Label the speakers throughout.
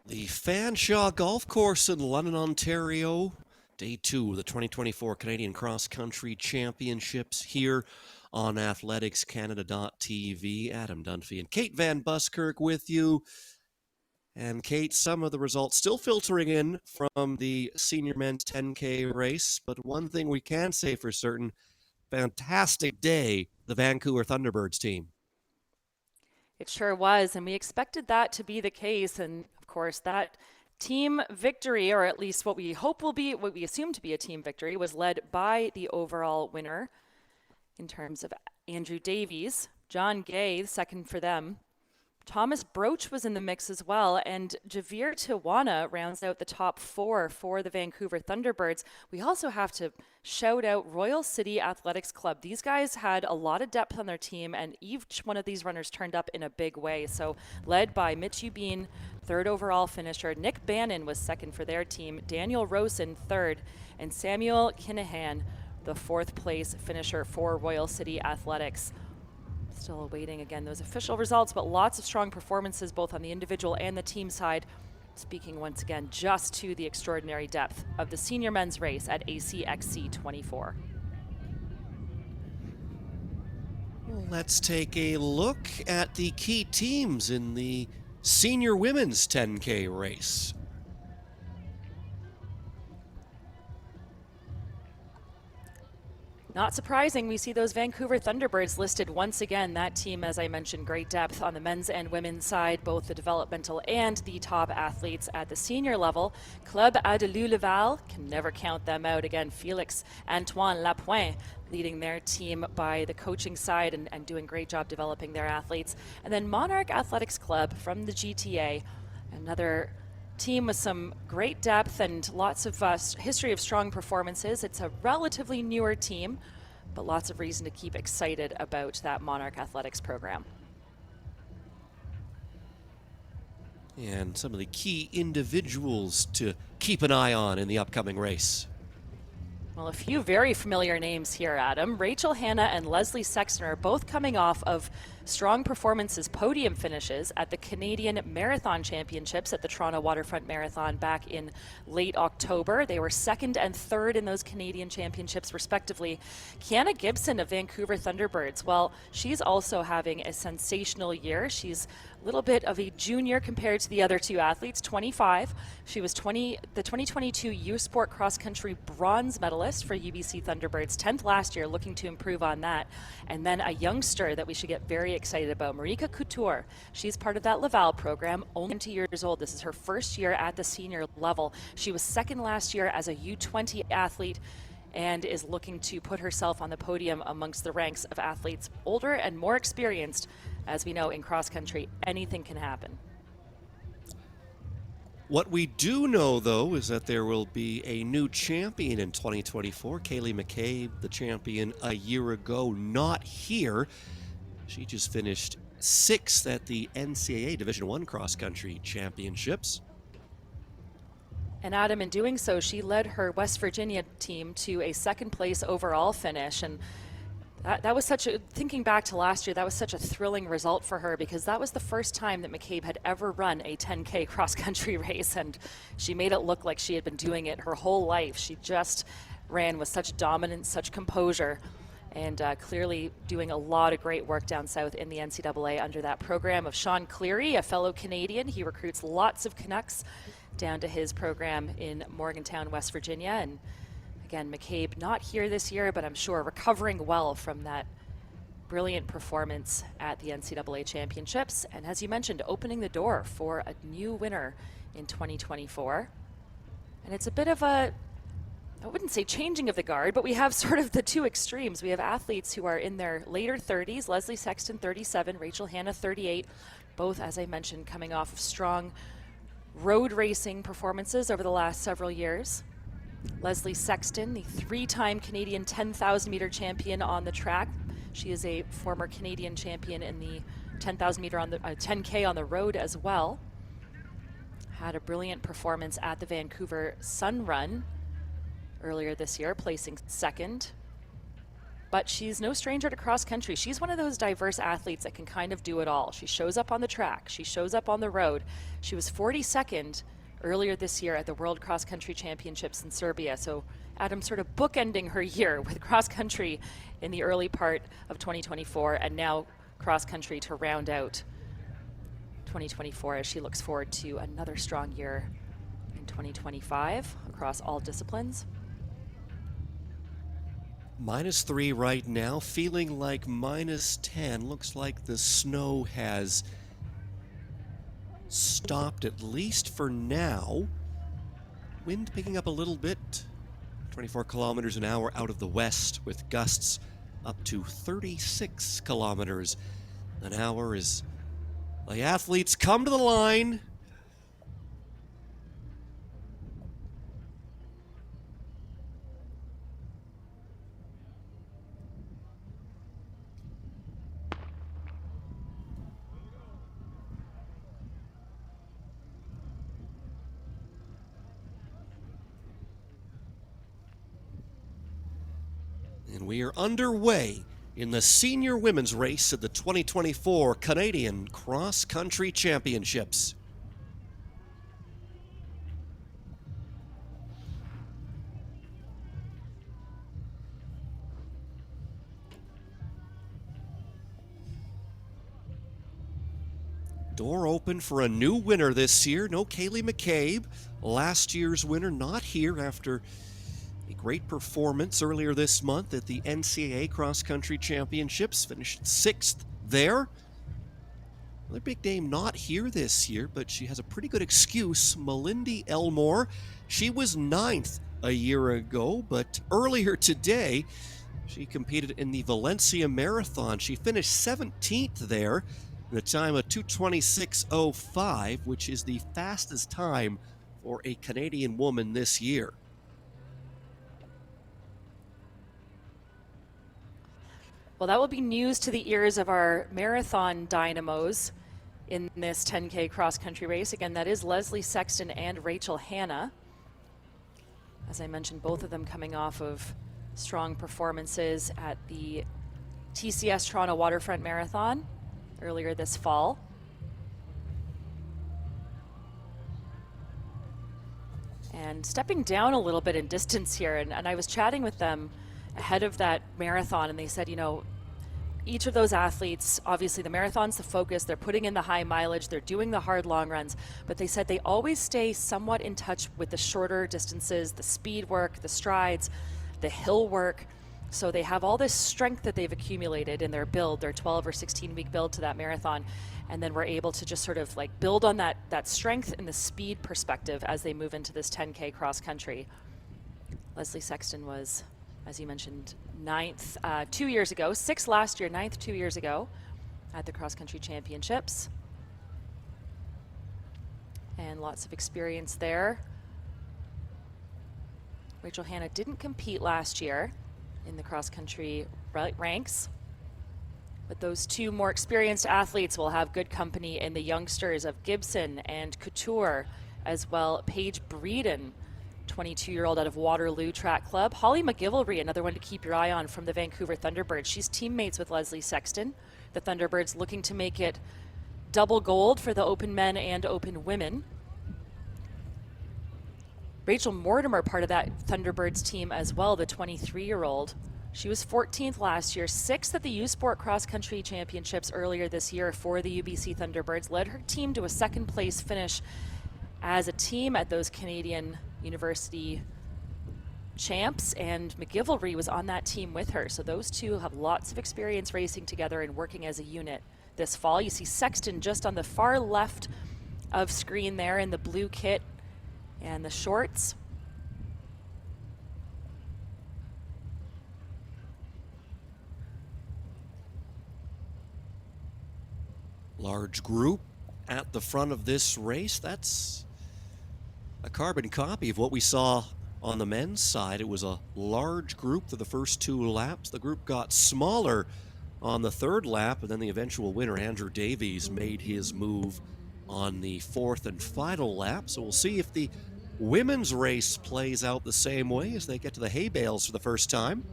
Speaker 1: The Fanshawe Golf Course in London, Ontario. Day 2 of the 2024 Canadian Cross Country Championships here on athleticscanada.tv. Adam Dunphy and Kate Van Buskirk with you. And Kate, some of the results still filtering in from the senior men's 10K race, but one thing we can say for certain, fantastic day, the Vancouver Thunderbirds team.
Speaker 2: It sure was, and we expected that to be the case. And of course, that team victory, or at least what we hope will be, what we assume to be a team victory, was led by the overall winner in terms of Andrew Davies. John Gay, second for them. Thomas Broach was in the mix as well, and Javier Tijuana rounds out the top 4 for the Vancouver Thunderbirds. We also have to shout out Royal City Athletics Club. These guys had a lot of depth on their team, and each one of these runners turned up in a big way. So led by Mitch Ubin, third overall finisher. Nick Bannon was second for their team. Daniel Rosen, third, and Samuel Kinahan, the fourth place finisher for Royal City Athletics. Still awaiting, again, those official results, but lots of strong performances both on the individual and the team side. Speaking once again just to the extraordinary depth of the senior men's race at ACXC 24.
Speaker 1: Let's take a look at the key teams in the senior women's 10K race.
Speaker 2: Not surprising, we see those Vancouver Thunderbirds listed once again. That team, as I mentioned, great depth on the men's and women's side, both the developmental and the top athletes at the senior level. Club Adelou Laval, can never count them out. Again, Felix Antoine Lapointe leading their team by the coaching side and doing a great job developing their athletes. And then Monarch Athletics Club from the GTA, another team with some great depth and lots of history of strong performances. It's a relatively newer team, but lots of reason to keep excited about that Monarch Athletics program.
Speaker 1: And some of the key individuals to keep an eye on in the upcoming race.
Speaker 2: Well, a few very familiar names here, Adam. Rachel Hanna and Leslie Sexton are both coming off of strong performances, podium finishes at the Canadian Marathon Championships at the Toronto Waterfront Marathon back in late October. They were second and third in those Canadian Championships, respectively. Kiana Gibson of Vancouver Thunderbirds, well, she's also having a sensational year. She's a little bit of a junior compared to the other two athletes, 25. She was the 2022 U Sport Cross Country bronze medalist for UBC Thunderbirds, 10th last year, looking to improve on that. And then a youngster that we should get very excited about, Marika Couture. She's part of that Laval program, only 20 years old. This is her first year at the senior level. She was second last year as a U20 athlete and is looking to put herself on the podium amongst the ranks of athletes older and more experienced. As we know, in cross country, anything can happen.
Speaker 1: What we do know, though, is that there will be a new champion in 2024. Kaylee McCabe, the champion a year ago, not here. She just finished 6th at the NCAA Division I Cross Country Championships.
Speaker 2: And Adam, in doing so, she led her West Virginia team to a second place overall finish. And that was thinking back to last year, that was such a thrilling result for her because that was the first time that McCabe had ever run a 10K cross-country race, and she made it look like she had been doing it her whole life. She just ran with such dominance, such composure, and clearly doing a lot of great work down south in the NCAA under that program of Sean Cleary, a fellow Canadian. He recruits lots of Canucks down to his program in Morgantown, West Virginia, and again, McCabe not here this year, but I'm sure recovering well from that brilliant performance at the NCAA Championships. And as you mentioned, opening the door for a new winner in 2024. And it's a bit of a, I wouldn't say changing of the guard, but we have sort of the two extremes. We have athletes who are in their later 30s, Leslie Sexton, 37, Rachel Hanna, 38, both, as I mentioned, coming off of strong road racing performances over the last several years. Leslie Sexton, the 3-time Canadian 10,000 meter champion on the track. She is a former Canadian champion in the 10,000 meter on the 10K on the road as well. Had a brilliant performance at the Vancouver Sun Run earlier this year, placing second. but she's no stranger to cross country. She's one of those diverse athletes that can kind of do it all. She shows up on the track, she shows up on the road. She was 42nd earlier this year at the World Cross Country Championships in Serbia. So Adam sort of bookending her year with cross country in the early part of 2024, and now cross country to round out 2024 as she looks forward to another strong year in 2025 across all disciplines.
Speaker 1: -3 right now, feeling like -10. Looks like the snow has stopped, at least for now. Wind picking up a little bit. 24 kilometers an hour out of the west, with gusts up to 36 kilometers an hour as the athletes come to the line. And we are underway in the senior women's race at the 2024 Canadian Cross Country Championships. Door open for a new winner this year. No Kaylee McCabe, last year's winner, not here after a great performance earlier this month at the NCAA Cross Country Championships. Finished 6th there. Another big name not here this year, but she has a pretty good excuse. Melindy Elmore. She was 9th a year ago, but earlier today she competed in the Valencia Marathon. She finished 17th there in a time of 2:26:05, which is the fastest time for a Canadian woman this year.
Speaker 2: Well, that will be news to the ears of our marathon dynamos in this 10K cross-country race. Again, that is Leslie Sexton and Rachel Hanna. As I mentioned, both of them coming off of strong performances at the TCS Toronto Waterfront Marathon earlier this fall. And stepping down a little bit in distance here, and I was chatting with them ahead of that marathon, and they said, you know, each of those athletes, obviously the marathon's the focus, they're putting in the high mileage, they're doing the hard long runs, but they said they always stay somewhat in touch with the shorter distances, the speed work, the strides, the hill work. So they have all this strength that they've accumulated in their build, their 12 or 16 week build to that marathon, and then we're able to just sort of like build on that strength and the speed perspective as they move into this 10K cross country. Leslie Sexton was, as you mentioned, 9th 2 years ago, 6th last year, 9th 2 years ago at the cross country championships. And lots of experience there. Rachel Hanna didn't compete last year in the cross country ranks, but those two more experienced athletes will have good company in the youngsters of Gibson and Couture, as well Paige Breeden, 22-year-old out of Waterloo Track Club. Holly McGivelry, another one to keep your eye on from the Vancouver Thunderbirds. She's teammates with Leslie Sexton. The Thunderbirds looking to make it double gold for the open men and open women. Rachel Mortimer, part of that Thunderbirds team as well, the 23-year-old. She was 14th last year, 6th at the U Sport Cross Country Championships earlier this year for the UBC Thunderbirds. Led her team to a second place finish as a team at those Canadian University champs, and McGivelry was on that team with her. So those two have lots of experience racing together and working as a unit this fall. You see Sexton just on the far left of screen there in the blue kit and the shorts.
Speaker 1: Large group at the front of this race. That's a carbon copy of what we saw on the men's side. It was a large group for the first 2 laps. The group got smaller on the 3rd lap, and then the eventual winner, Andrew Davies, made his move on the 4th and final lap. So we'll see if the women's race plays out the same way as they get to the hay bales for the first time.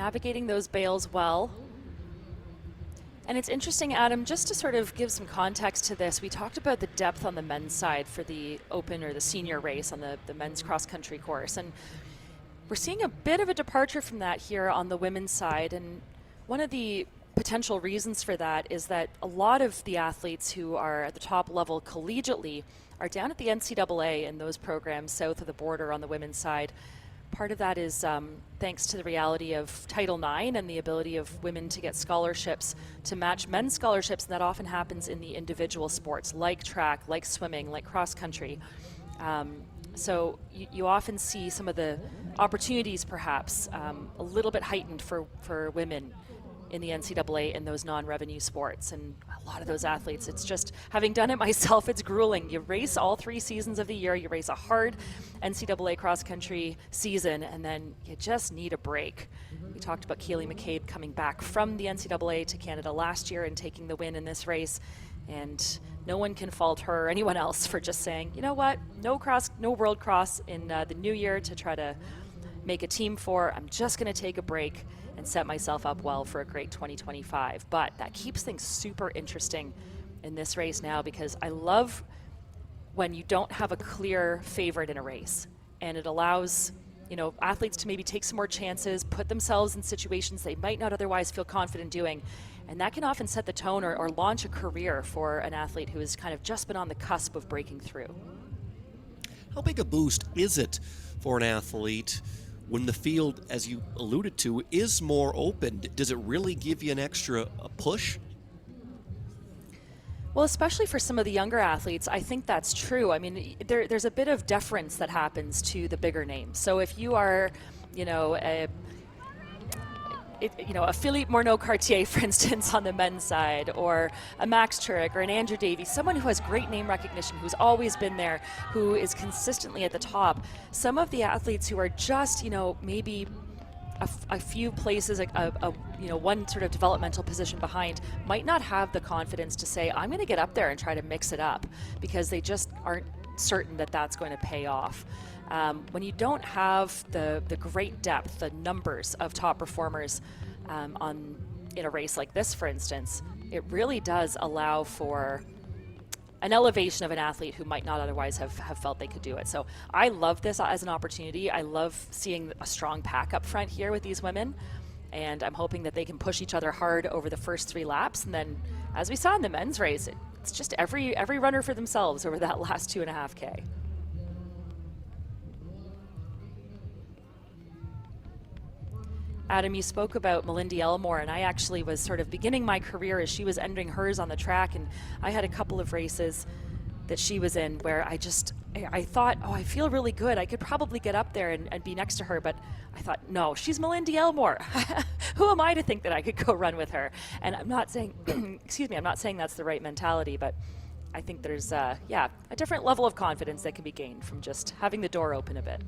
Speaker 2: navigating those bales well. And it's interesting, Adam, just to sort of give some context to this, we talked about the depth on the men's side for the open or the senior race on the men's cross country course. And we're seeing a bit of a departure from that here on the women's side. And one of the potential reasons for that is that a lot of the athletes who are at the top level collegiately are down at the NCAA in those programs south of the border on the women's side. Part of that is thanks to the reality of Title IX and the ability of women to get scholarships to match men's scholarships, and that often happens in the individual sports like track, like swimming, like cross country. So you often see some of the opportunities perhaps a little bit heightened for women in the NCAA in those non-revenue sports. And a lot of those athletes, it's just, having done it myself, it's grueling. You race all 3 seasons of the year, you race a hard NCAA cross-country season, and then you just need a break. We talked about Kaylee McCabe coming back from the NCAA to Canada last year and taking the win in this race. And no one can fault her or anyone else for just saying, you know what, no world cross in the new year to try to make a team for. I'm just going to take a break and set myself up well for a great 2025. But that keeps things super interesting in this race now, because I love when you don't have a clear favorite in a race, and it allows, you know, athletes to maybe take some more chances, put themselves in situations they might not otherwise feel confident doing. And that can often set the tone or launch a career for an athlete who has kind of just been on the cusp of breaking through.
Speaker 1: How big a boost is it for an athlete when the field, as you alluded to, is more open? Does it really give you an extra push?
Speaker 2: Well, especially for some of the younger athletes, I think that's true. I mean, there's a bit of deference that happens to the bigger names. So if you are, you know, a Philippe Morneau-Cartier, for instance, on the men's side, or a Max Turek or an Andrew Davies, someone who has great name recognition, who's always been there, who is consistently at the top. Some of the athletes who are just, you know, maybe a few places, one sort of developmental position behind, might not have the confidence to say, I'm going to get up there and try to mix it up, because they just aren't certain that that's going to pay off. When you don't have the great depth, the numbers of top performers in a race like this, for instance, it really does allow for an elevation of an athlete who might not otherwise have felt they could do it. So I love this as an opportunity. I love seeing a strong pack up front here with these women, and I'm hoping that they can push each other hard over the first 3 laps. And then, as we saw in the men's race, it's just every runner for themselves over that last 2.5K. Adam, you spoke about Melindy Elmore, and I actually was sort of beginning my career as she was ending hers on the track, and I had a couple of races that she was in where I thought, oh, I feel really good. I could probably get up there and be next to her, but I thought, no, she's Melindy Elmore. Who am I to think that I could go run with her? And I'm not saying, I'm not saying that's the right mentality, but I think there's, a different level of confidence that can be gained from just having the door open a bit.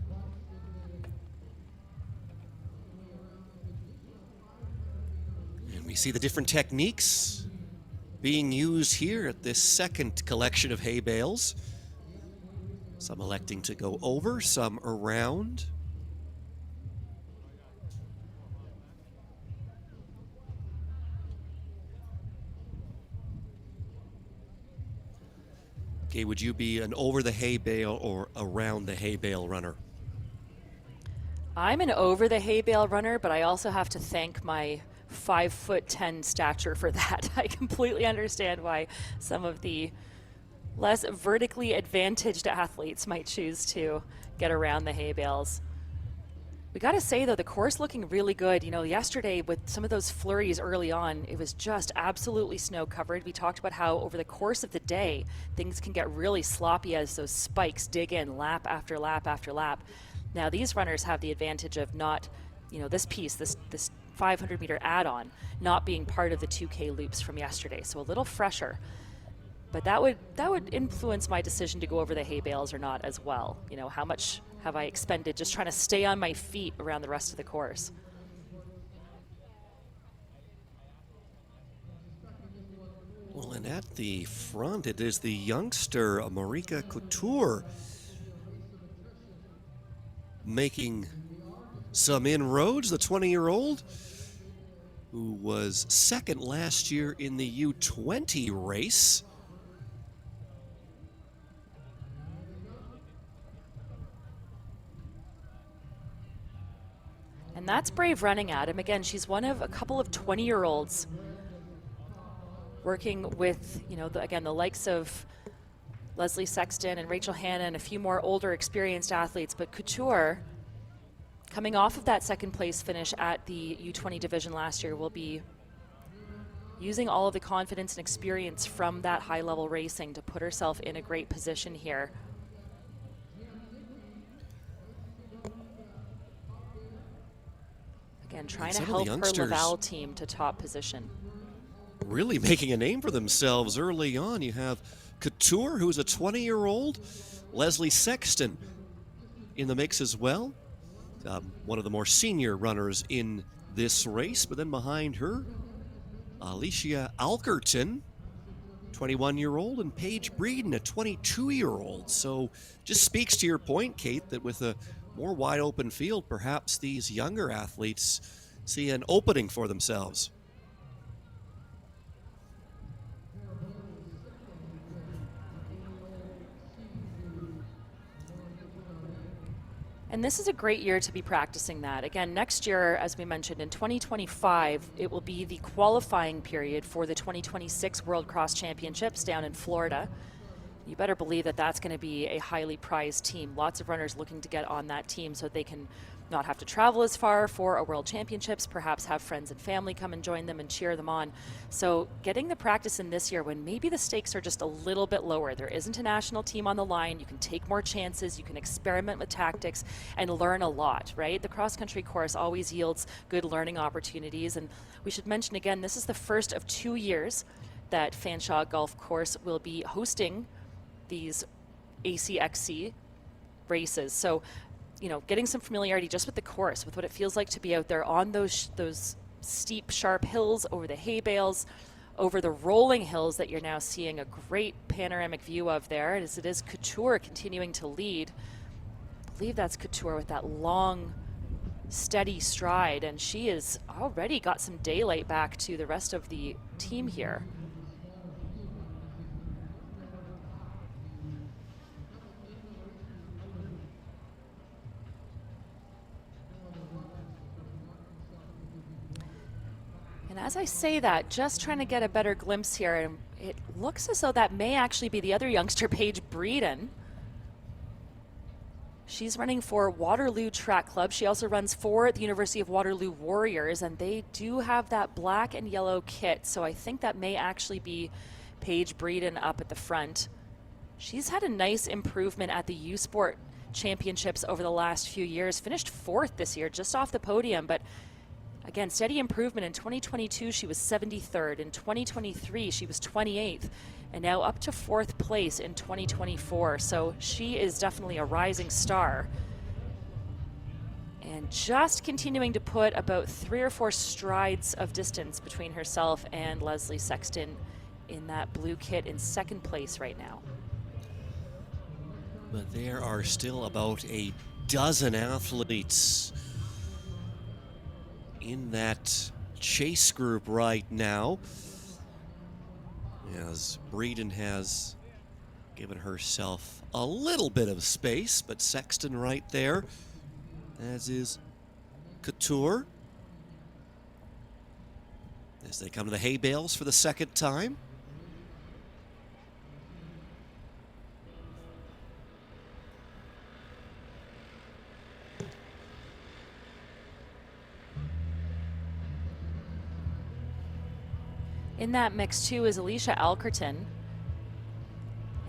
Speaker 1: We see the different techniques being used here at this second collection of hay bales. Some electing to go over, some around. Okay, would you be an over the hay bale or around the hay bale runner?
Speaker 2: I'm an over the hay bale runner, but I also have to thank my 5'10" stature for that. I completely understand why some of the less vertically advantaged athletes might choose to get around the hay bales. We got to say, though, the course looking really good. You know, yesterday with some of those flurries early on, it was just absolutely snow covered. We talked about how over the course of the day, things can get really sloppy as those spikes dig in lap after lap after lap. Now, these runners have the advantage of not, you know, this 500-meter add-on not being part of the 2K loops from yesterday, so a little fresher. But that would influence my decision to go over the hay bales or not as well. You know, how much have I expended just trying to stay on my feet around the rest of the course?
Speaker 1: Well, and at the front, it is the youngster Marika Couture making some inroads. The 20-year-old who was second last year in the U20 race.
Speaker 2: And that's brave running, Adam. Again, she's one of a couple of 20-year-olds working with, again, the likes of Leslie Sexton and Rachel Hanna and a few more older experienced athletes. But Couture, coming off of that second place finish at the U20 division last year, will be using all of the confidence and experience from that high level racing to put herself in a great position here. Again, trying to help her Laval team to top position.
Speaker 1: Really making a name for themselves early on. You have Couture, who's a 20-year-old, Leslie Sexton in the mix as well. One of the more senior runners in this race, but then behind her, Alicia Alkerton, 21-year-old, and Paige Breeden, a 22-year-old. So just speaks to your point, Kate, that with a more wide open field, perhaps these younger athletes see an opening for themselves.
Speaker 2: And this is a great year to be practicing that. Again, next year, as we mentioned, in 2025, it will be the qualifying period for the 2026 World Cross Championships down in Florida. You better believe that that's going to be a highly prized team. Lots of runners looking to get on that team so they can not have to travel as far for a World Championships, perhaps have friends and family come and join them and cheer them on. So getting the practice in this year when maybe the stakes are just a little bit lower. There isn't a national team on the line. You can take more chances. You can experiment with tactics and learn a lot, right? The cross-country course always yields good learning opportunities. And we should mention again, this is the first of 2 years that Fanshawe Golf Course will be hosting these ACXC races. So, getting some familiarity just with the course, with what it feels like to be out there on those steep, sharp hills, over the hay bales, over the rolling hills that you're now seeing a great panoramic view of there. As it is Couture continuing to lead. I believe that's Couture with that long, steady stride, and she has already got some daylight back to the rest of the team here. And as I say that, just trying to get a better glimpse here, and it looks as though that may actually be the other youngster, Paige Breeden. She's running for Waterloo Track Club. She also runs for the University of Waterloo Warriors, and they do have that black and yellow kit, so I think that may actually be Paige Breeden up at the front. She's had a nice improvement at the U Sport Championships over the last few years. Finished 4th this year, just off the podium, but again, steady improvement. In 2022, she was 73rd. In 2023, she was 28th. And now up to 4th place in 2024. So she is definitely a rising star. And just continuing to put about 3 or 4 strides of distance between herself and Leslie Sexton in that blue kit in 2nd place right now.
Speaker 1: But there are still about a dozen athletes in that chase group right now, as Breeden has given herself a little bit of space, but Sexton right there, as is Couture, as they come to the hay bales for the 2nd time.
Speaker 2: In that mix, too, is Alicia Alkerton.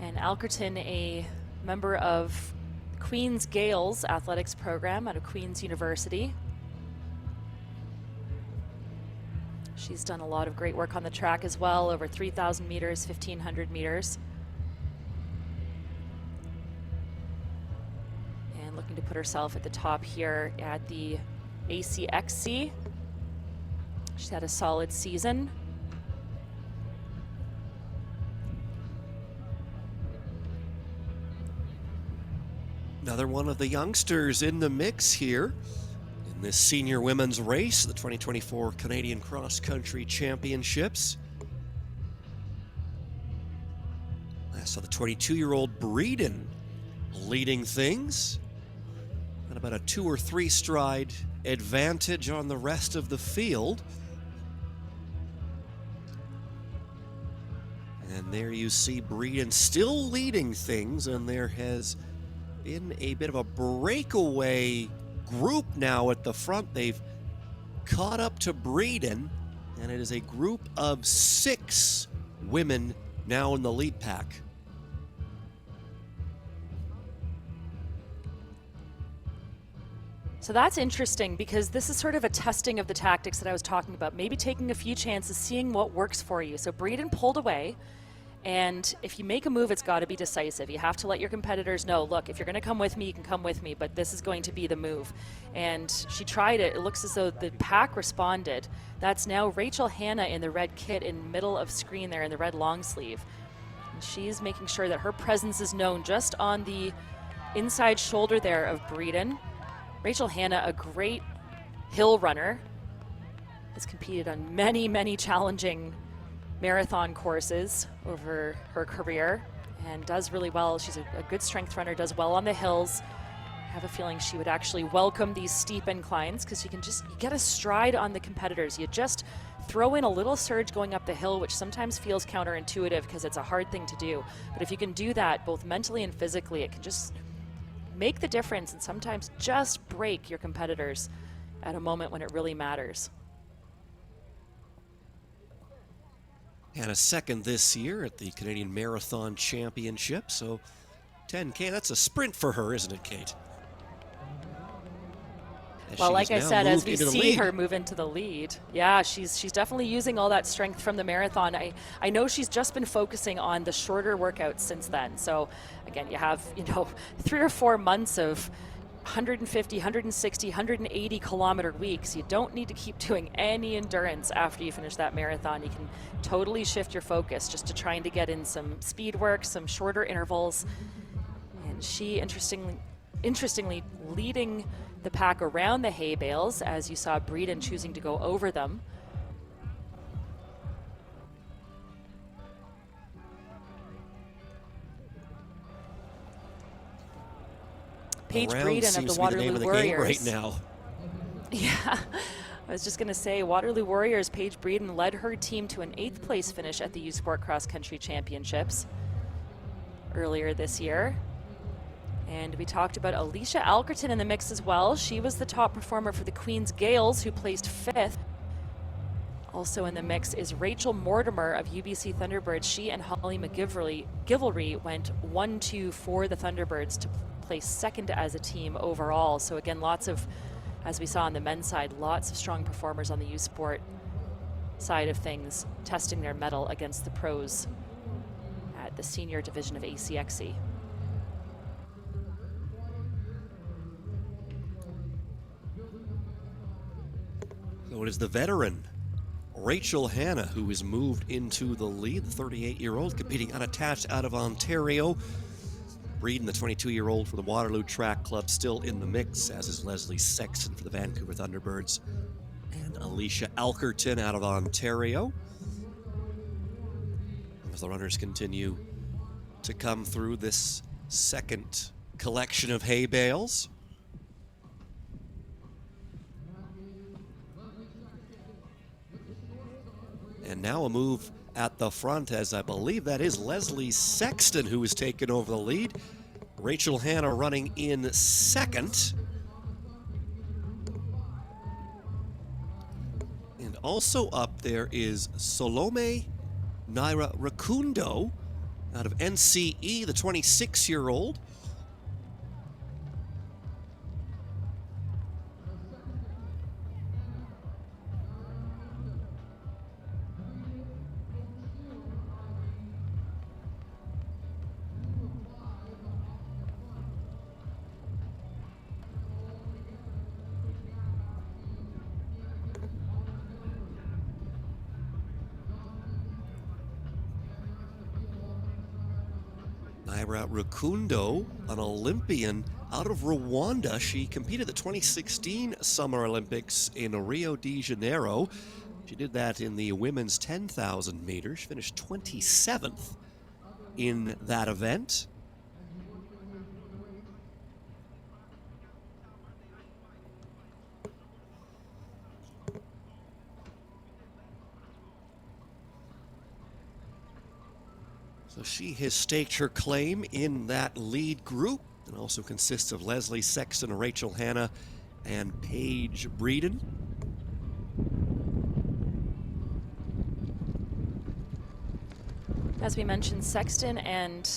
Speaker 2: And Alkerton, a member of Queen's Gales athletics program out of Queen's University. She's done a lot of great work on the track as well, over 3,000 meters, 1,500 meters. And looking to put herself at the top here at the ACXC. She's had a solid season.
Speaker 1: Another one of the youngsters in the mix here. In this senior women's race, the 2024 Canadian Cross Country Championships. I saw the 22-year-old Breeden leading things. Got about a 2 or 3 stride advantage on the rest of the field. And there you see Breeden still leading things, and there has been a bit of a breakaway group now at the front. They've caught up to Breeden, and it is a group of 6 women now in the lead pack.
Speaker 2: So that's interesting, because this is sort of a testing of the tactics that I was talking about. Maybe taking a few chances, seeing what works for you. So Breeden pulled away, and if you make a move, it's got to be decisive. You have to let your competitors know, look, if you're going to come with me, you can come with me, but this is going to be the move. And she tried it. It looks as though the pack responded. That's now Rachel Hanna in the red kit in middle of screen there in the red long sleeve. And she's making sure that her presence is known just on the inside shoulder there of Breeden. Rachel Hanna, a great hill runner, has competed on many, many challenging marathon courses over her career and does really well. She's a good strength runner, does well on the hills. I have a feeling she would actually welcome these steep inclines, because you get a stride on the competitors. You just throw in a little surge going up the hill, which sometimes feels counterintuitive because it's a hard thing to do. But if you can do that both mentally and physically, it can just make the difference and sometimes just break your competitors at a moment when it really matters.
Speaker 1: And a second this year at the Canadian Marathon Championship. So 10K, that's a sprint for her, isn't it, Kate?
Speaker 2: Well, like I said, as we see her move into the lead, yeah, she's definitely using all that strength from the marathon. I know she's just been focusing on the shorter workouts since then. So again, you have 3 or 4 months of 150, 160, 180 kilometer weeks. You don't need to keep doing any endurance after you finish that marathon. You can totally shift your focus just to trying to get in some speed work, some shorter intervals. And she interestingly leading the pack around the hay bales, as you saw Breeden choosing to go over them. Paige Breeden of the Waterloo Warriors
Speaker 1: right now.
Speaker 2: Yeah, I was just going to say, Waterloo Warriors, Paige Breeden led her team to an 8th place finish at the U Sport Cross Country Championships earlier this year. And we talked about Alicia Alkerton in the mix as well. She was the top performer for the Queen's Gales, who placed 5th. Also in the mix is Rachel Mortimer of UBC Thunderbirds. She and Holly McGivelry went 1-2 for the Thunderbirds to place 2nd as a team overall. So again, lots of, as we saw on the men's side, lots of strong performers on the U Sport side of things, testing their mettle against the pros at the senior division of ACXC.
Speaker 1: So it is the veteran Rachel Hanna who has moved into the lead, the 38-year-old competing unattached out of Ontario. Breeden, the 22-year-old for the Waterloo Track Club, still in the mix, as is Leslie Sexton for the Vancouver Thunderbirds, and Alicia Alkerton out of Ontario. As the runners continue to come through this second collection of hay bales. And now a move at the front, as I believe that is Leslie Sexton who has taken over the lead. Rachel Hanna running in 2nd. And also up there is Salome Naira Rakundo out of NCE, the 26-year-old. Naira Rakundo, an Olympian out of Rwanda. She competed at the 2016 Summer Olympics in Rio de Janeiro. She did that in the women's 10,000 meters. She finished 27th in that event. So she has staked her claim in that lead group. It also consists of Leslie Sexton, Rachel Hanna, and Paige Breeden.
Speaker 2: As we mentioned, Sexton and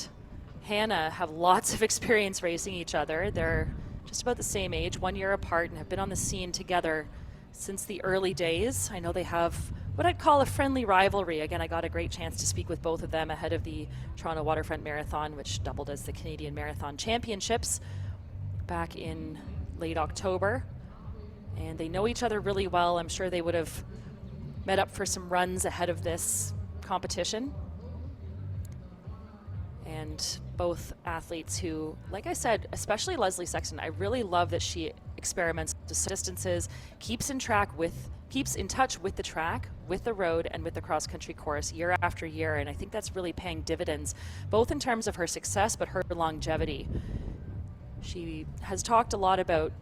Speaker 2: Hannah have lots of experience racing each other. They're just about the same age, 1 year apart, and have been on the scene together since the early days. I know they have what I'd call a friendly rivalry. Again, I got a great chance to speak with both of them ahead of the Toronto Waterfront Marathon, which doubled as the Canadian Marathon Championships back in late October. And they know each other really well. I'm sure they would have met up for some runs ahead of this competition. And both athletes who, like I said, especially Leslie Sexton, I really love that she experiments with distances, keeps in touch with the track, with the road, and with the cross-country course year after year. And I think that's really paying dividends, both in terms of her success, but her longevity. She has talked a lot about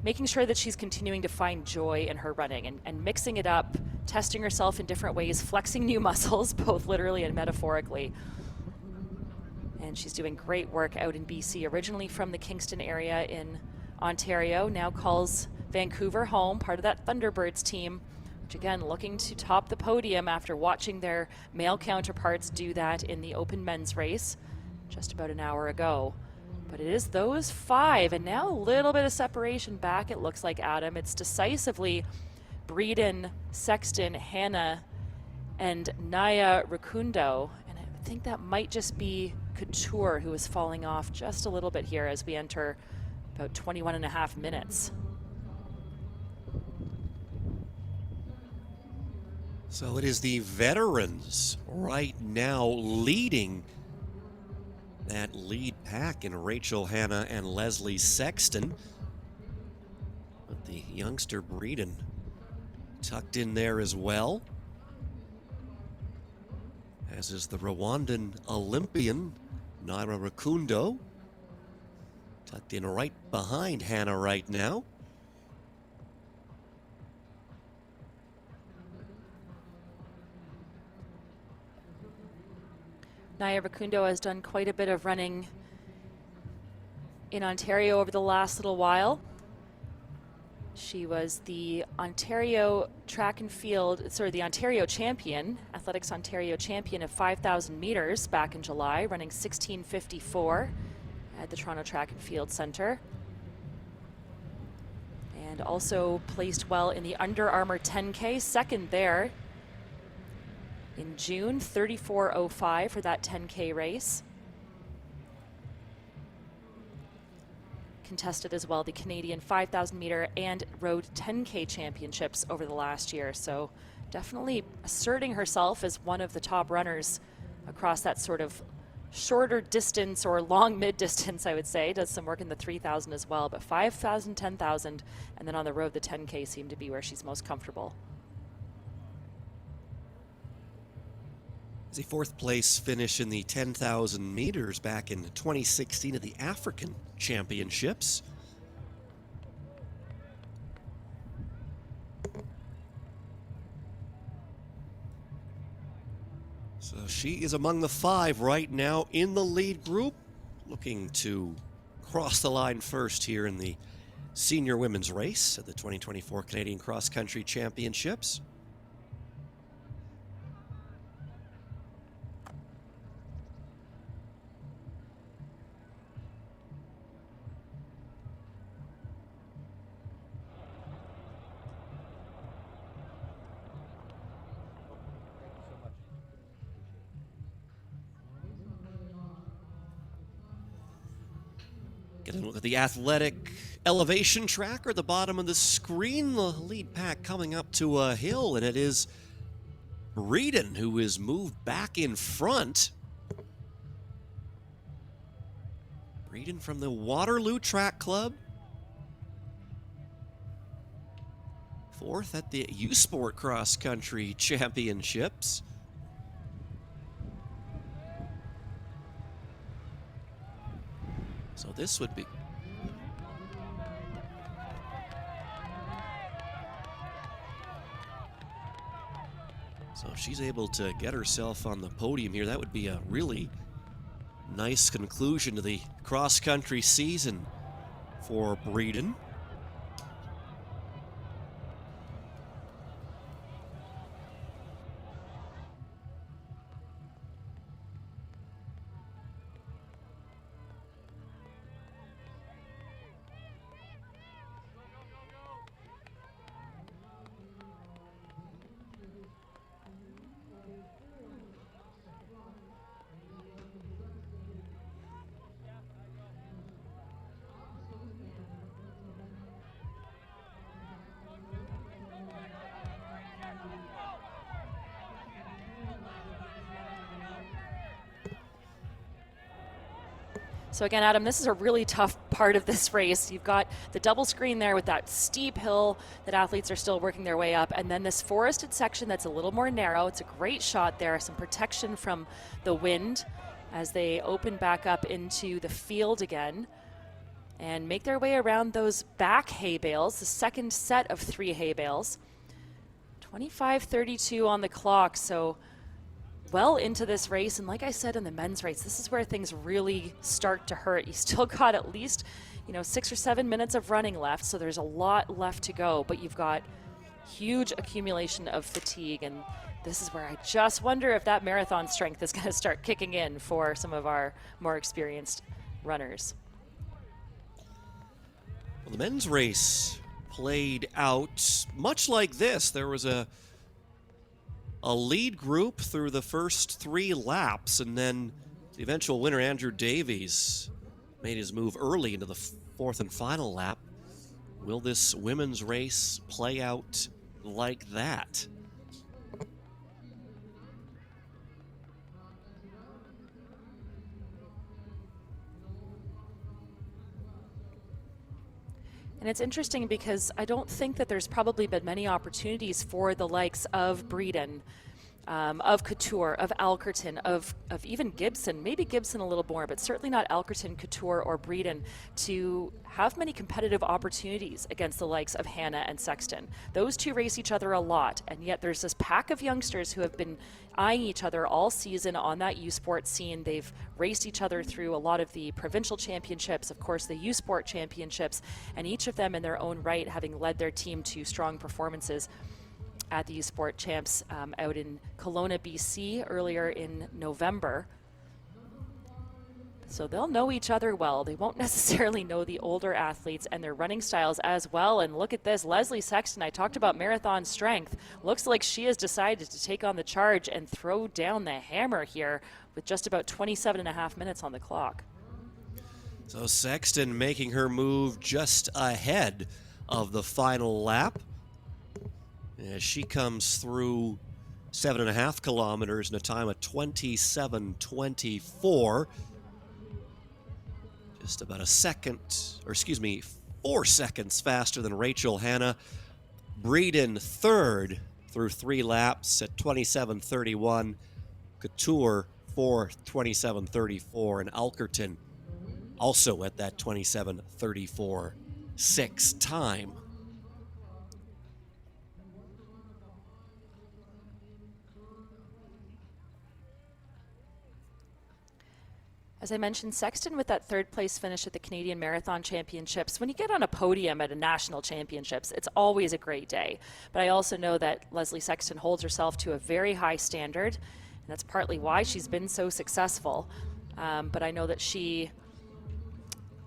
Speaker 2: making sure that she's continuing to find joy in her running and mixing it up, testing herself in different ways, flexing new muscles, both literally and metaphorically. And she's doing great work out in BC, originally from the Kingston area in Ontario, now calls Vancouver home, part of that Thunderbirds team, which again, looking to top the podium after watching their male counterparts do that in the open men's race just about an hour ago. But it is those five, and now a little bit of separation back, it looks like, Adam. It's decisively Breeden, Sexton, Hannah, and Naya Rukundo. And I think that might just be Couture, who is falling off just a little bit here as we enter about 21 and a half minutes.
Speaker 1: So it is the veterans right now leading that lead pack in Rachel Hanna and Leslie Sexton. But the youngster Breeden tucked in there as well, as is the Rwandan Olympian Naira Rukundo, tucked in right behind Hannah right now.
Speaker 2: Naya Rukundo has done quite a bit of running in Ontario over the last little while. She was the Ontario champion, Athletics Ontario champion of 5,000 meters back in July, running 16:54 at the Toronto Track and Field Centre. And also placed well in the Under Armour 10K, second there in June, 34:05 for that 10K race. Contested as well the Canadian 5,000 meter and road 10K championships over the last year. So definitely asserting herself as one of the top runners across that sort of shorter distance or long mid distance, I would say. Does some work in the 3,000 as well, but 5,000, 10,000, and then on the road, the 10K seem to be where she's most comfortable.
Speaker 1: It's a fourth place finish in the 10,000 meters back in 2016 at the African Championships. So she is among the five right now in the lead group, looking to cross the line first here in the senior women's race at the 2024 Canadian Cross Country Championships. Get a look at the athletic elevation tracker at the bottom of the screen. The lead pack coming up to a hill, and it is Breeden who is moved back in front. Breeden from the Waterloo Track Club. 4th at the U Sport Cross Country Championships. So this would be... So if she's able to get herself on the podium here, that would be a really nice conclusion to the cross-country season for Breeden.
Speaker 2: So again, Adam, this is a really tough part of this race. You've got the double screen there with that steep hill that athletes are still working their way up, and then this forested section that's a little more narrow. It's a great shot there, some protection from the wind as they open back up into the field again and make their way around those back hay bales, the second set of 3 hay bales. 25:32 on the clock, so well into this race. And like I said in the men's race, this is where things really start to hurt. You still got at least 6 or 7 minutes of running left, so there's a lot left to go, but you've got huge accumulation of fatigue, and this is where I just wonder if that marathon strength is going to start kicking in for some of our more experienced runners.
Speaker 1: Well, the men's race played out much like this. There was a lead group through the first 3 laps, and then the eventual winner, Andrew Davies, made his move early into the 4th and final lap. Will this women's race play out like that?
Speaker 2: And it's interesting because I don't think that there's probably been many opportunities for the likes of Breeden, of Couture, of Alkerton, of even Gibson, maybe Gibson a little more, but certainly not Alkerton, Couture, or Breeden, to have many competitive opportunities against the likes of Hannah and Sexton. Those two race each other a lot, and yet there's this pack of youngsters who have been eyeing each other all season on that U Sport scene. They've raced each other through a lot of the provincial championships, of course the U Sport championships, and each of them in their own right having led their team to strong performances at the U Sport Champs out in Kelowna, BC earlier in November. So they'll know each other well. They won't necessarily know the older athletes and their running styles as well. And look at this, Leslie Sexton, I talked about marathon strength. Looks like she has decided to take on the charge and throw down the hammer here with just about 27 and a half minutes on the clock.
Speaker 1: So Sexton making her move just ahead of the final lap as she comes through 7.5 kilometers in a time of 27:24. Just about a second, or excuse me, 4 seconds faster than Rachel Hanna. Breeden third through 3 laps at 27:31. Couture fourth, 27:34, and Alkerton also at that 27:34.6 time.
Speaker 2: As I mentioned, Sexton with that 3rd place finish at the Canadian Marathon Championships. When you get on a podium at a national championships, it's always a great day. But I also know that Leslie Sexton holds herself to a very high standard, and that's partly why she's been so successful. But I know that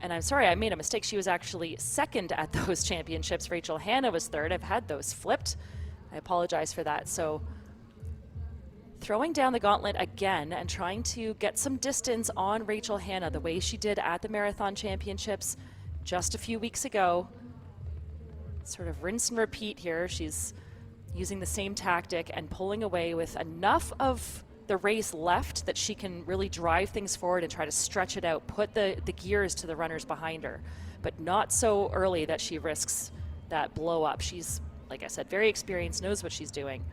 Speaker 2: and I'm sorry, I made a mistake. She was actually 2nd at those championships. Rachel Hanna was 3rd. I've had those flipped. I apologize for that. So throwing down the gauntlet again and trying to get some distance on Rachel Hanna the way she did at the Marathon Championships just a few weeks ago. Sort of rinse and repeat here. She's using the same tactic and pulling away with enough of the race left that she can really drive things forward and try to stretch it out, put the gears to the runners behind her, but not so early that she risks that blow up. She's, like I said, very experienced, knows what she's doing.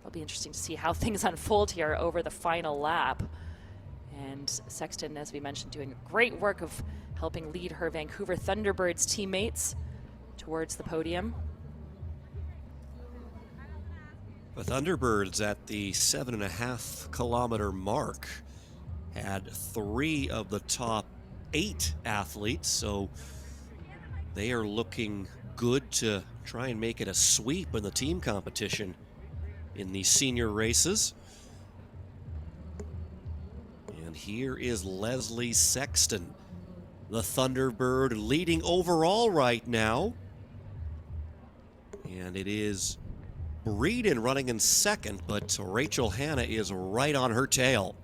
Speaker 2: It'll be interesting to see how things unfold here over the final lap. And Sexton, as we mentioned, doing great work of helping lead her Vancouver Thunderbirds teammates towards the podium.
Speaker 1: The Thunderbirds at the 7.5 kilometer mark had 3 of the top 8 athletes, so they are looking good to try and make it a sweep in the team competition in the senior races. And here is Leslie Sexton, the Thunderbird, leading overall right now. And it is Breeden running in second, but Rachel Hanna is right on her tail.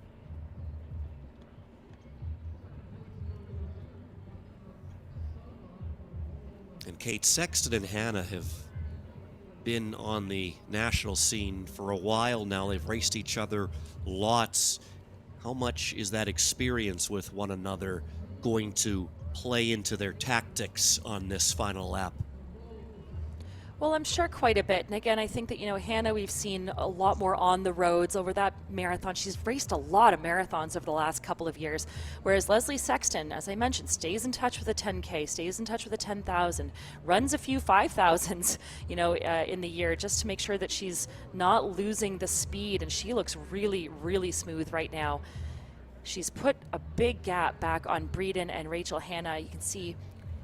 Speaker 1: And Kate Sexton and Hanna have been on the national scene for a while now. They've raced each other lots. How much is that experience with one another going to play into their tactics on this final lap?
Speaker 2: Well, I'm sure quite a bit. And again, I think that, Hanna, we've seen a lot more on the roads over that marathon. She's raced a lot of marathons over the last couple of years. Whereas Leslie Sexton, as I mentioned, stays in touch with a 10K, stays in touch with a 10,000, runs a few 5,000s, in the year just to make sure that she's not losing the speed. And she looks really, really smooth right now. She's put a big gap back on Breeden and Rachel Hanna. You can see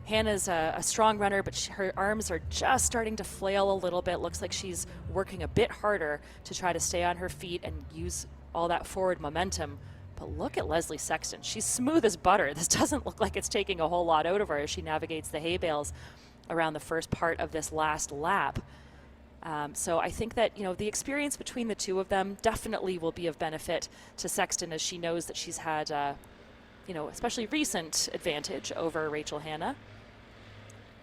Speaker 2: Hannah's a strong runner, but her arms are just starting to flail a little bit. Looks like she's working a bit harder to try to stay on her feet and use all that forward momentum. But look at Leslie Sexton. She's smooth as butter. This doesn't look like it's taking a whole lot out of her as she navigates the hay bales around the first part of this last lap. So I think that, the experience between the two of them definitely will be of benefit to Sexton, as she knows that she's had, especially recent advantage over Rachel Hanna.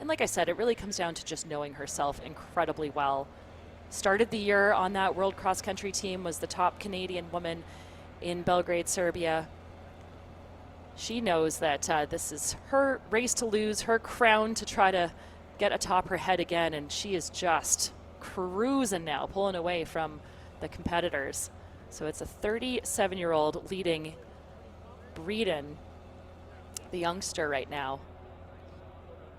Speaker 2: And like I said, it really comes down to just knowing herself incredibly well. Started the year on that world cross country team, was the top Canadian woman in Belgrade, Serbia. She knows that this is her race to lose, her crown to try to get atop her head again, and she is just cruising now, pulling away from the competitors. So it's a 37-year-old leading Breeden, the youngster right now.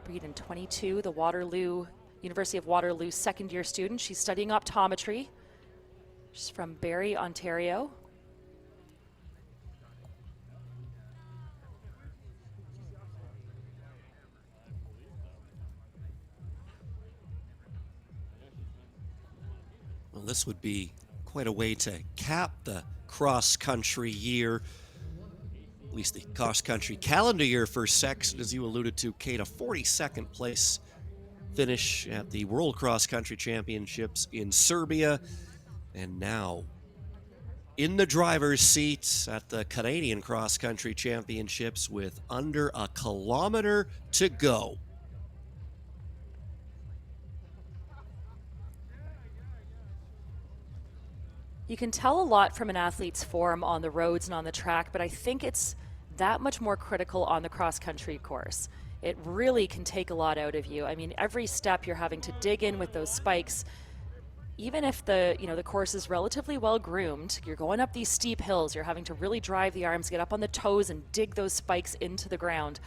Speaker 2: Breeden, 22, the University of Waterloo second-year student. She's studying optometry. She's from Barrie, Ontario.
Speaker 1: Well, this would be quite a way to cap the cross-country year, at least the cross-country calendar year for Sexton, as you alluded to, Kate, a 42nd place finish at the World Cross Country Championships in Serbia, and now in the driver's seat at the Canadian Cross Country Championships with under a kilometer to go.
Speaker 2: You can tell a lot from an athlete's form on the roads and on the track, but I think it's that much more critical on the cross-country course. It really can take a lot out of you. I mean, every step you're having to dig in with those spikes. Even if the course is relatively well groomed, you're going up these steep hills, you're having to really drive the arms, get up on the toes and dig those spikes into the ground.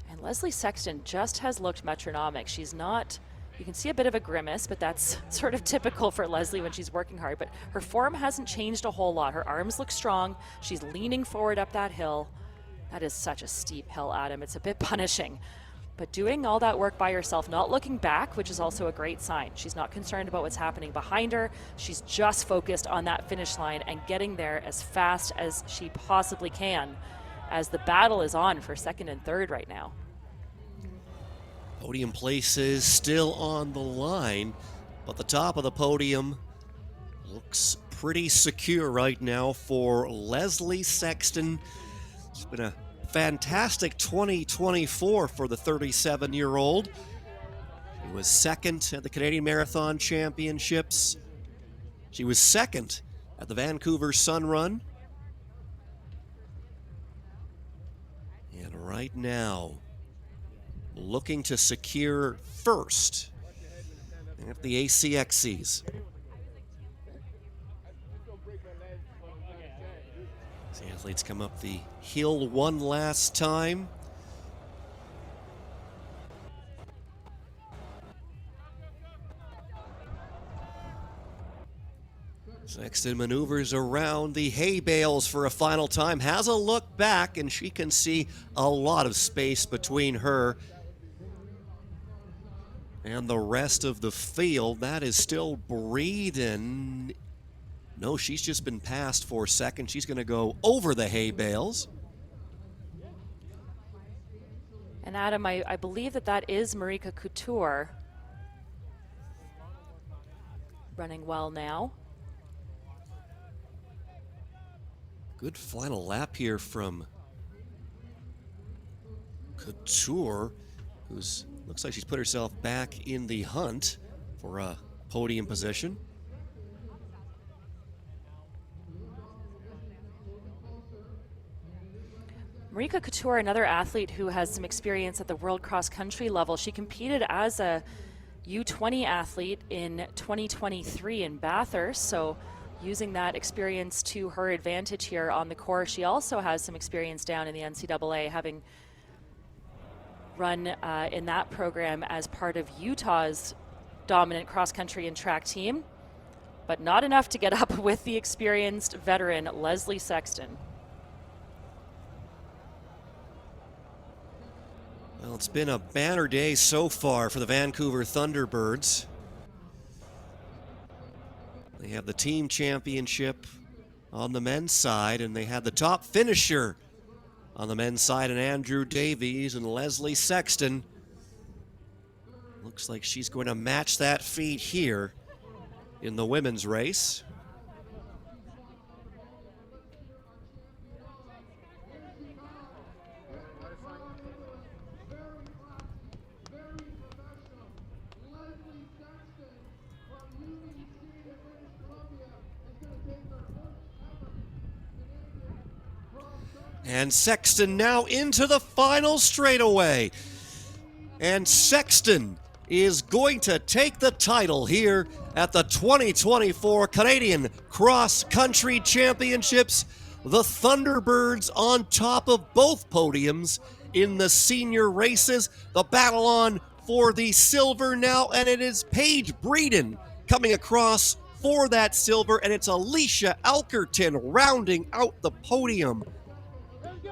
Speaker 2: And Leslie Sexton just has looked metronomic. She's not, you can see a bit of a grimace, but that's sort of typical for Leslie when she's working hard. But her form hasn't changed a whole lot. Her arms look strong. She's leaning forward up that hill. That is such a steep hill, Adam. It's a bit punishing. But doing all that work by herself, not looking back, which is also a great sign. She's not concerned about what's happening behind her. She's just focused on that finish line and getting there as fast as she possibly can, as the battle is on for second and third right now.
Speaker 1: Podium places still on the line, but the top of the podium looks pretty secure right now for Leslie Sexton. It's been a fantastic 2024 for the 37-year-old. She was second at the Canadian Marathon Championships. She was second at the Vancouver Sun Run. And right now, looking to secure first at the ACXCs. The athletes come up the hill one last time. Sexton maneuvers around the hay bales for a final time, has a look back, and she can see a lot of space between her and the rest of the field. That is still Breeden. No, she's just been passed for second. She's going to go over the hay bales.
Speaker 2: And Adam, I believe that is Marika Couture running well now.
Speaker 1: Good final lap here from Couture, who's looks like she's put herself back in the hunt for a podium position.
Speaker 2: Marika Couture, another athlete who has some experience at the World Cross Country level. She competed as a U20 athlete in 2023 in Bathurst, so using that experience to her advantage here on the course. She also has some experience down in the NCAA, having run in that program as part of Utah's dominant cross-country and track team, but not enough to get up with the experienced veteran Leslie Sexton.
Speaker 1: Well, it's been a banner day so far for the Vancouver Thunderbirds. They have the team championship on the men's side, and they have the top finisher on the men's side, and Andrew Davies and Leslie Sexton. Looks like she's going to match that feat here in the women's race. And Sexton now into the final straightaway. And Sexton is going to take the title here at the 2024 Canadian Cross Country Championships. The Thunderbirds on top of both podiums in the senior races. The battle on for the silver now, and it is Paige Breeden coming across for that silver, and it's Alicia Alkerton rounding out the podium.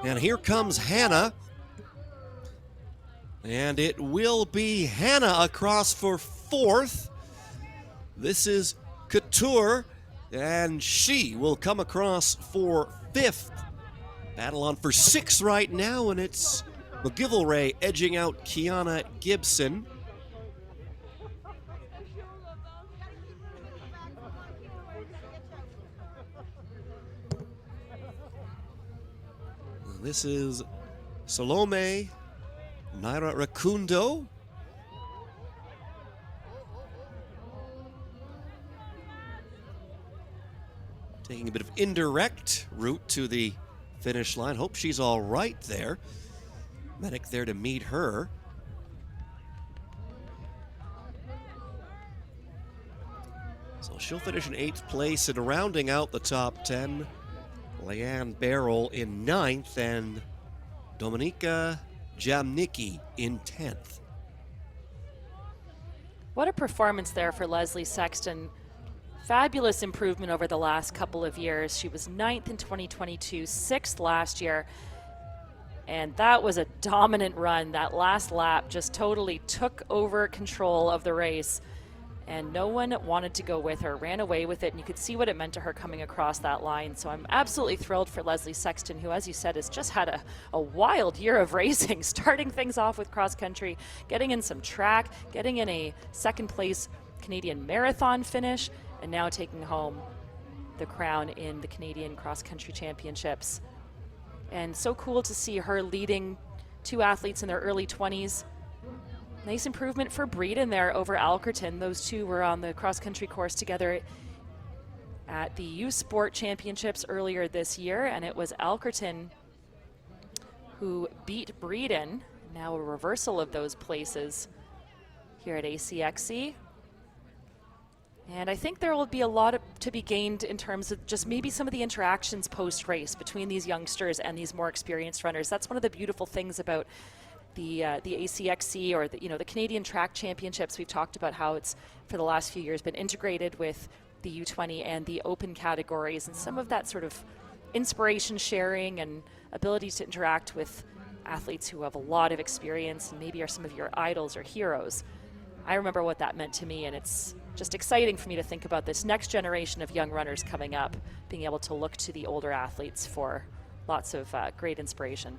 Speaker 1: And here comes Hannah. And it will be Hannah across for fourth. This is Couture, and she will come across for fifth. Battle on for sixth right now, and it's McGillivray edging out Kiana Gibson. This is Salome Naira Rakundo. Taking a bit of indirect route to the finish line. Hope she's all right there. Medic there to meet her. So she'll finish in 8th place, and rounding out the top 10, Leanne Barrel in 9th and Dominika Jamnicki in 10th.
Speaker 2: What a performance there for Leslie Sexton. Fabulous improvement over the last couple of years. She was 9th in 2022, 6th last year, and that was a dominant run. That last lap just totally took over control of the race, and no one wanted to go with her, ran away with it, and you could see what it meant to her coming across that line. So I'm absolutely thrilled for Leslie Sexton, who, as you said, has just had a wild year of racing, starting things off with cross country, getting in some track, getting in a second place Canadian marathon finish, and now taking home the crown in the Canadian Cross Country Championships. And so cool to see her leading two athletes in their early 20s. Nice improvement for Breeden there over Alkerton. Those two were on the cross country course together at the U Sport Championships earlier this year, and it was Alkerton who beat Breeden. Now a reversal of those places here at ACXC. And I think there will be a lot to be gained in terms of just maybe some of the interactions post-race between these youngsters and these more experienced runners. That's one of the beautiful things about the ACXC, or the Canadian Track Championships. We've talked about how it's for the last few years been integrated with the U20 and the open categories, and some of that sort of inspiration sharing and ability to interact with athletes who have a lot of experience and maybe are some of your idols or heroes. I remember what that meant to me, and it's just exciting for me to think about this next generation of young runners coming up, being able to look to the older athletes for lots of great inspiration.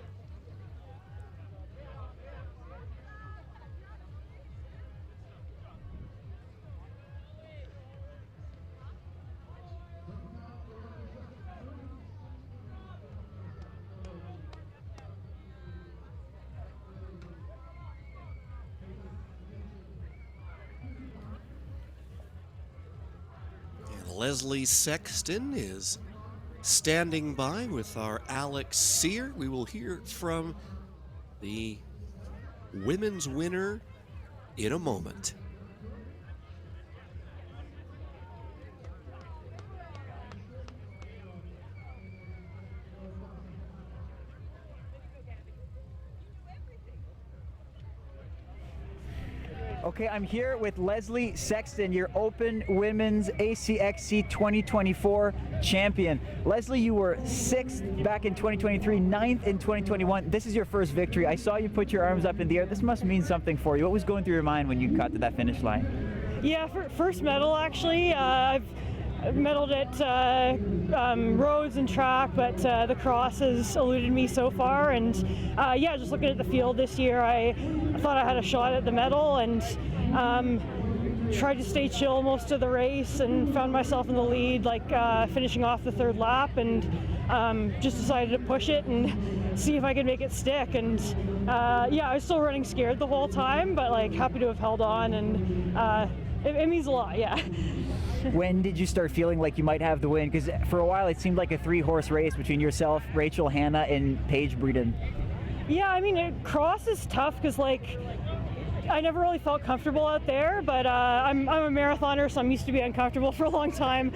Speaker 1: Leslie Sexton is standing by with our Alex Sear. We will hear from the women's winner in a moment.
Speaker 3: Okay, I'm here with Leslie Sexton, your Open Women's ACXC 2024 champion. Leslie, you were 6th back in 2023, 9th in 2021. This is your first victory. I saw you put your arms up in the air. This must mean something for you. What was going through your mind when you got to that finish line?
Speaker 4: Yeah, first medal actually. I've medaled at roads and track, but the cross has eluded me so far. And yeah, just looking at the field this year, I thought I had a shot at the medal, and tried to stay chill most of the race, and found myself in the lead, like finishing off the 3rd lap, and just decided to push it and see if I could make it stick. And yeah, I was still running scared the whole time, but like happy to have held on, and it means a lot, yeah.
Speaker 3: When did you start feeling like you might have the win? Because for a while it seemed like a 3-horse race between yourself, Rachel Hanna, and Paige Breeden.
Speaker 4: Yeah, I mean, cross is tough because like I never really felt comfortable out there, but I'm a marathoner, so I'm used to be uncomfortable for a long time.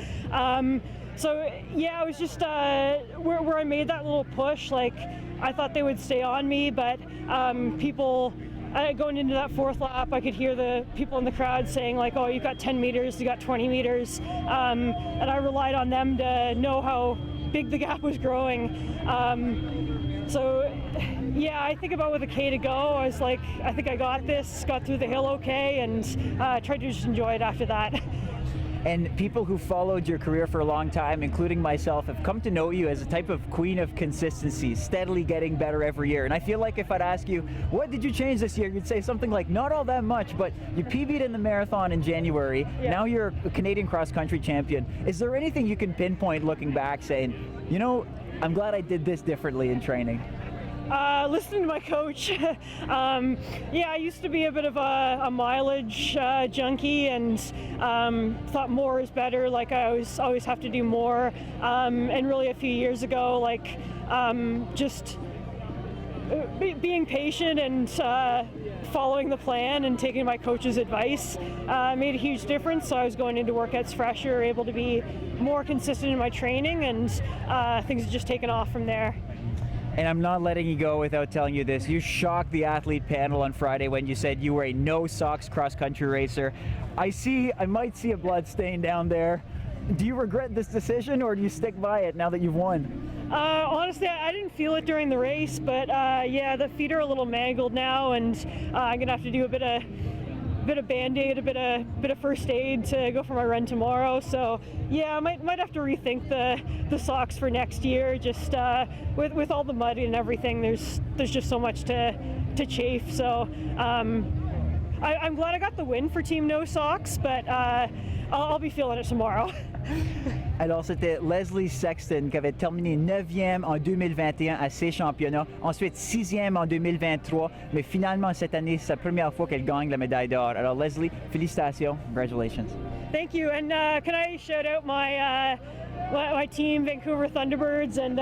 Speaker 4: So yeah, it was just where I made that little push, like I thought they would stay on me, but people going into that 4th lap, I could hear the people in the crowd saying like, oh, you've got 10 meters, you got 20 meters. And I relied on them to know how big the gap was growing. So yeah, I think about with a K to go, I was like, I think I got this, got through the hill okay, and tried to just enjoy it after that.
Speaker 3: And people who followed your career for a long time, including myself, have come to know you as a type of queen of consistency, steadily getting better every year. And I feel like if I'd ask you, what did you change this year? You'd say something like, not all that much, but you PB'd in the marathon in January. Yeah. Now you're a Canadian cross-country champion. Is there anything you can pinpoint looking back saying, you know, I'm glad I did this differently in training?
Speaker 4: Listening to my coach. Yeah, I used to be a bit of a mileage junkie, and thought more is better. Like I always have to do more. And really a few years ago, like just being patient and following the plan and taking my coach's advice made a huge difference. So I was going into workouts fresher, able to be more consistent in my training, and things have just taken off from there.
Speaker 3: And I'm not letting you go without telling you this. You shocked the athlete panel on Friday when you said you were a no-socks cross-country racer. I might see a blood stain down there. Do you regret this decision, or do you stick by it now that you've won?
Speaker 4: Honestly, I didn't feel it during the race, but yeah, the feet are a little mangled now, and I'm gonna have to do a bit of Band-Aid, a bit of first aid to go for my run tomorrow. So yeah, I might have to rethink the socks for next year. Just with all the mud and everything, there's just so much to chafe. So I'm glad I got the win for Team No Socks, but I'll be feeling it tomorrow.
Speaker 3: Alors, c'était Leslie Sexton qui avait terminé 9e en 2021 à ces championnats, ensuite 6e en 2023, mais finalement cette année, c'est sa première fois qu'elle gagne la médaille d'or. Alors Leslie, félicitations, congratulations.
Speaker 4: Thank you. And can I shout out my team, Vancouver Thunderbirds, and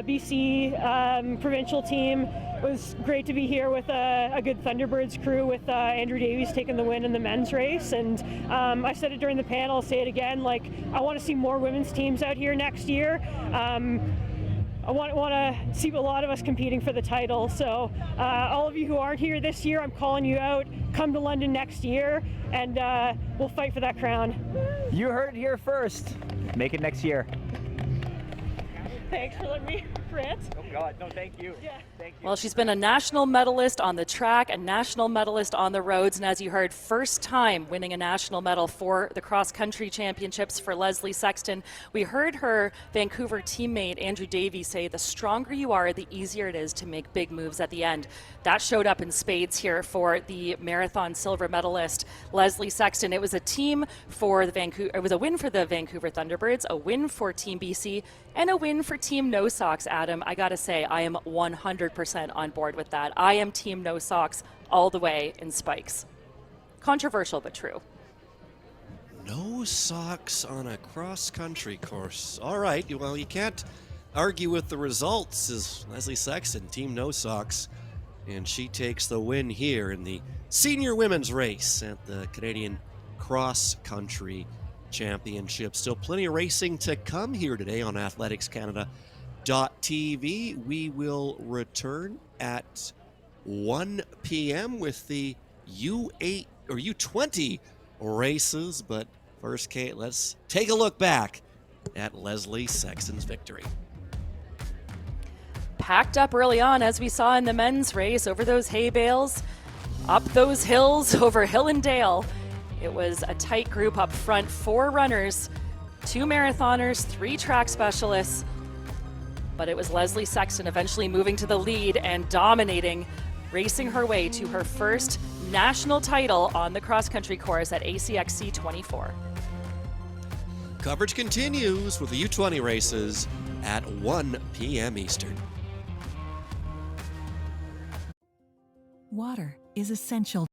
Speaker 4: BC provincial team. It was great to be here with a good Thunderbirds crew with Andrew Davies taking the win in the men's race. And I said it during the panel, I'll say it again, like I want to see more women's teams out here next year. I want to see a lot of us competing for the title. So all of you who aren't here this year, I'm calling you out. Come to London next year, and we'll fight for that crown.
Speaker 3: You heard it here first. Make it next year.
Speaker 4: Thanks for letting me rant.
Speaker 3: Oh God, no, thank you.
Speaker 4: Yeah.
Speaker 3: Thank you.
Speaker 2: Well, she's been a national medalist on the track, a national medalist on the roads, and as you heard, first time winning a national medal for the cross-country championships for Leslie Sexton. We heard her Vancouver teammate Andrew Davies say, the stronger you are, the easier it is to make big moves at the end. That showed up in spades here for the marathon silver medalist Leslie Sexton. It was a team for the it was a win for the Vancouver Thunderbirds, a win for Team BC, and a win for Team No Socks. Adam, I gotta say, I am 100% on board with that. I am Team No Socks all the way in spikes. Controversial, but true.
Speaker 1: No socks on a cross-country course. All right, well, you can't argue with the results. Is Leslie Sexton, Team No Socks, and she takes the win here in the senior women's race at the Canadian Cross-Country Championship. Still plenty of racing to come here today on athleticscanada.tv. We will return at 1 p.m. with the U8 or U20 races. But first, Kate, let's take a look back at Leslie Sexton's victory.
Speaker 2: Packed up early on, as we saw in the men's race, over those hay bales, up those hills, over hill and dale. It was a tight group up front, 4 runners, 2 marathoners, 3 track specialists. But it was Leslie Sexton eventually moving to the lead and dominating, racing her way to her first national title on the cross-country course at ACXC 24.
Speaker 1: Coverage continues with the U20 races at 1 p.m. Eastern.
Speaker 5: Water is essential